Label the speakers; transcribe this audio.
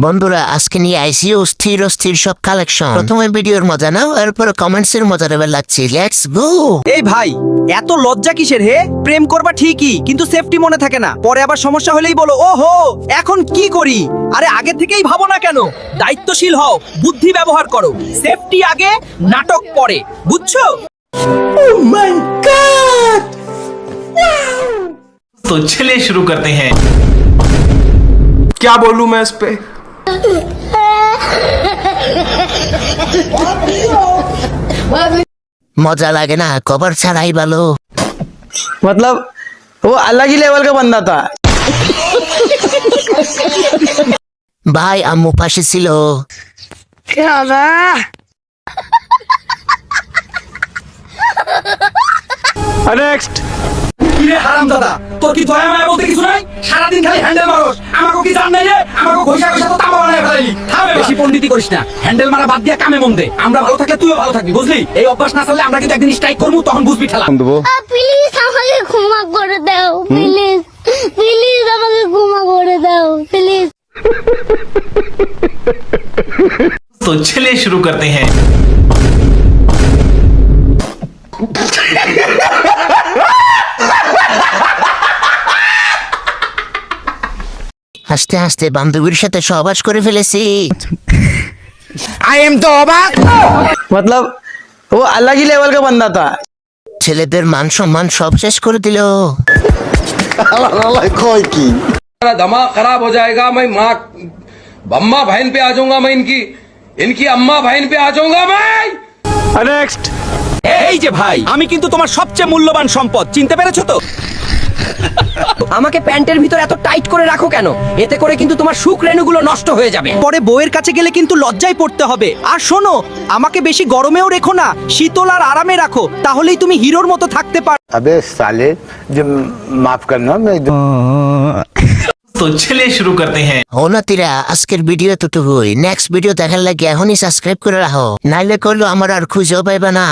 Speaker 1: বন্ধুরা আজকে নিয়ে আইসি অস্থির অস্থির সব কালেকশন। প্রথমে ভিডিওর মজা নাও, এরপর কমেন্টস এর মজা নেবার লাগছে। Let's go.
Speaker 2: এই ভাই এত লজ্জা কিসের হে? প্রেম করবা ঠিকই, কিন্তু সেফটি মনে থাকে না। পরে আবার সমস্যা হলেই বলো ওহো এখন কি করি। আরে আগে থেকেই ভাবো না কেন? দায়িত্বশীল হও, বুদ্ধি ব্যবহার করো। সেফটি আগে, নাটক পরে, বুঝছো?
Speaker 3: तो चलिए शुरू करते हैं।
Speaker 4: क्या बोलूं मैं इस पे।
Speaker 1: মজা লাগে না? কভার ছাড়াই ভালো।
Speaker 5: मतलब वो अलग ही लेवल का बंदा था।
Speaker 1: ভাই আম্মু পাশে ছিল।
Speaker 4: नेक्स्ट।
Speaker 2: কিরে হারামজাদা, তোর কি দয়া মায়া বলতে কিছু নাই? সারাদিন খালি হ্যান্ডেল মারোস। আমাকে কি জান নাই রে? আমাকে ঘষা ঘষা তো তামা বানায় ফেলাইলি। থামে, বেশি পণ্ডিতি করিস না। হ্যান্ডেল মারা বাদ দিয়া কামে মন দে। আমরা ভালো থাকলে তুইও ভালো থাকবি, বুঝলি? এই অভ্যাস না চললে আমরা কিন্তু একদিন স্ট্রাইক করব, তখন বুঝবি ঠেলা।
Speaker 6: প্লিজ আমাকে ক্ষমা করে দাও, প্লিজ প্লিজ আমাকে ক্ষমা করে দাও, প্লিজ।
Speaker 3: तो चलिए शुरू करते हैं।
Speaker 1: হাসতে হাসতে বান্ধবীর সাথে সহবাস করে ফেলেছি।
Speaker 5: आई एम तो अबाक। मतलब वो अलग ही लेवल का बंदा था।
Speaker 1: ছেলেদের মান সম্মান সব শেষ করে দিল।
Speaker 7: मेरा दिमाग खराब हो जाएगा। मैं माँ अम्मा बहन पे आ जाऊंगा। मैं इनकी इनकी अम्मा बहन पे आ जाऊंगा मैं।
Speaker 4: नेक्स्ट।
Speaker 2: এই যে ভাই, আমি কিন্তু তোমার সবচেয়ে মূল্যবান সম্পদ, চিনতে পেরেছো তো?
Speaker 8: আমাকে প্যান্টের ভিতর এত টাইট করে রাখো কেন? এতে করে কিন্তু তোমার শুক্রেণুগুলো নষ্ট হয়ে যাবে।
Speaker 2: পরে বউয়ের কাছে গেলে কিন্তু লজ্জায় পড়তে হবে। আর শোনো, আমাকে বেশি গরমেও রেখো না, শীতল আর আরামে রাখো, তাহলেই তুমি হিরোর মতো থাকতে পারো।
Speaker 9: अबे साले जो माफ करना मैं
Speaker 3: तो चलिए शुरू करते हैं।
Speaker 1: হনাতিরা আজকের ভিডিও এতটুকুই। নেক্সট ভিডিও দেখার লাগে এখনই সাবস্ক্রাইব করে রাখো, নাইলে করলো আমার আর খুঁজেও পাইবা না।